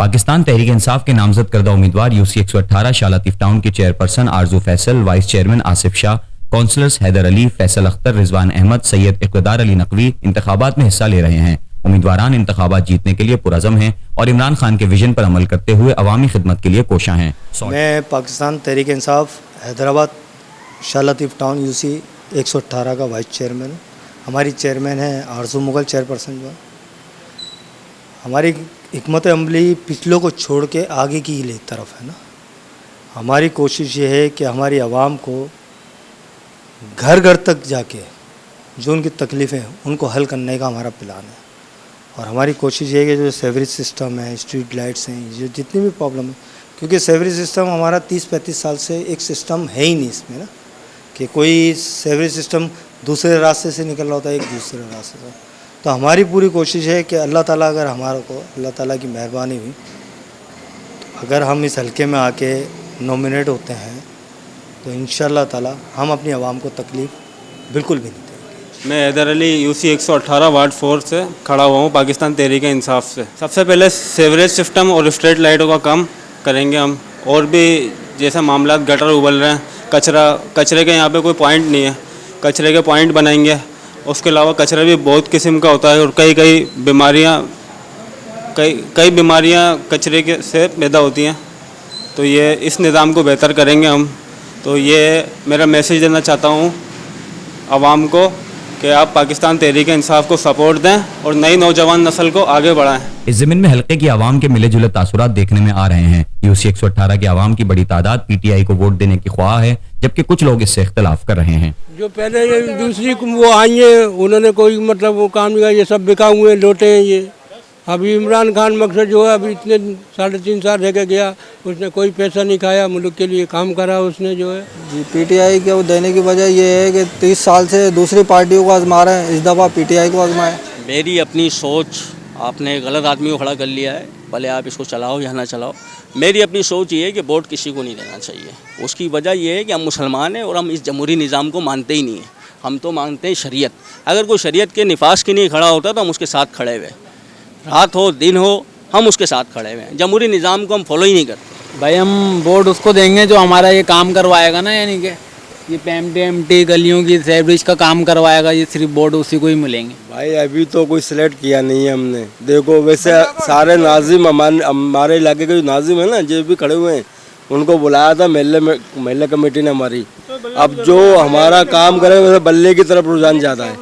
पाकिस्तान तहरीक इंसाफ के नामजद करदा उम्मीदवार यूसी 118 शाह लतीफ टाउन के chairperson Arzoo Faisal, vice chairman Asif Shah, councillors Haider Ali, Faisal Akhtar, Rizwan Ahmed, Syed Iqtidar Ali Naqvi इंतखाबात में हिस्सा ले रहे हैं। उम्मीदवारान इंतखाबात जीतने के लिए पुरअज़म हैं और इमरान खान के विजन पर अमल करते हुए अवामी खिदमत के लिए कोशां हैं। मैं पाकिस्तान तहरीक इंसाफ हैदराबाद शाह लतीफ टाउन यूसी 118 का वाइस चेयरमैन। हमारी चेयरमैन है आरजू मुगल चेयरपर्सन। जो हमारी हिकमत अमली पिछलों को छोड़ के आगे की तरफ है ना। हमारी कोशिश ये है कि हमारी आवाम को घर घर तक जाके जो उनकी तकलीफ़ें हैं उनको हल करने का हमारा प्लान है। और हमारी कोशिश ये है कि जो सेवरेज सिस्टम है, स्ट्रीट लाइट्स हैं, जो जितनी भी प्रॉब्लम है, क्योंकि सेवरेज सिस्टम हमारा 30-35 साल से एक सिस्टम है ही नहीं इसमें ना, कि कोई सेवरेज सिस्टम दूसरे रास्ते से निकल रहा होता है, एक दूसरे रास्ते से। तो हमारी पूरी कोशिश है कि अल्लाह ताला अगर हमारे को अल्लाह ताला की मेहरबानी हुई तो अगर हम इस हल्के में आके नॉमिनेट होते हैं तो इंशाअल्लाह ताला हम अपनी आवाम को तकलीफ़ बिल्कुल भी नहीं देंगे। मैं हैदर अली यूसी 118 वार्ड 4 से खड़ा हुआ हूँ पाकिस्तान तहरीक इंसाफ से। सबसे पहले सेवरेज सिस्टम और स्ट्रीट लाइटों का काम करेंगे हम। और भी जैसे मामला गटर उबल रहे हैं, कचरे के यहाँ पे कोई पॉइंट नहीं है, कचरे के पॉइंट बनाएंगे। उसके अलावा कचरा भी बहुत किस्म का होता है और कई बीमारियाँ कचरे के से पैदा होती हैं। तो ये इस निज़ाम को बेहतर करेंगे हम। तो ये मेरा मैसेज देना चाहता हूँ आवाम को कि आप पाकिस्तान तहरीक इंसाफ को सपोर्ट दें और नई नौजवान नस्ल को आगे बढ़ाएं। इस ज़मीन में हल्के की आवाम के मिले जुले तासुरात देखने में आ रहे हैं। यूसी 118 की आवाम की बड़ी तादाद पीटीआई को वोट देने की ख्वाह है, जबकि कुछ लोग इससे इख्तलाफ कर रहे हैं। जो पहले ये दूसरी वो आई है उन्होंने कोई मतलब वो काम नहीं किया, ये सब बिका हुए लोटे हैं ये। अभी इमरान खान मकसद जो है अभी इतने 3.5 साल रह के गया, उसने कोई पैसा नहीं खाया, मुल्क के लिए काम करा उसने जो है। जी पीटीआई को देने की वजह ये है कि 30 साल से दूसरी पार्टियों को आजमा रहे हैं, इस दफ़ा पीटीआई को आजमाएं। मेरी अपनी सोच, आपने गलत आदमी को खड़ा कर लिया है, भले आप इसको चलाओ या ना चलाओ। मेरी अपनी सोच ये है कि वोट किसी को नहीं देना चाहिए। उसकी वजह ये है कि हम मुसलमान हैं और हम इस जमहूरी निज़ाम को मानते ही नहीं हैं। हम तो मानते हैं शरीयत। अगर कोई शरीयत के निफाज के लिए खड़ा होता तो हम उसके साथ खड़े हुए, रात हो दिन हो हम उसके साथ खड़े हुए हैं। जमहूरी निज़ाम को हम फॉलो ही नहीं करते। भाई हम वोट उसको देंगे जो हमारा ये काम करवाएगा ना, यानी कि ये PMT गलियों की सेवरेज का काम करवाएगा, ये सिर्फ वोट उसी को ही मिलेंगे। भाई अभी तो कोई सिलेक्ट किया नहीं है हमने। देखो वैसे सारे नाजिम हमारे इलाके के जो नाजिम है ना, जो भी खड़े हुए हैं, उनको बुलाया था महल्ला कमेटी ने हमारी। अब जो हमारा काम करे वैसे बल्ले की तरफ रुझान ज़्यादा है।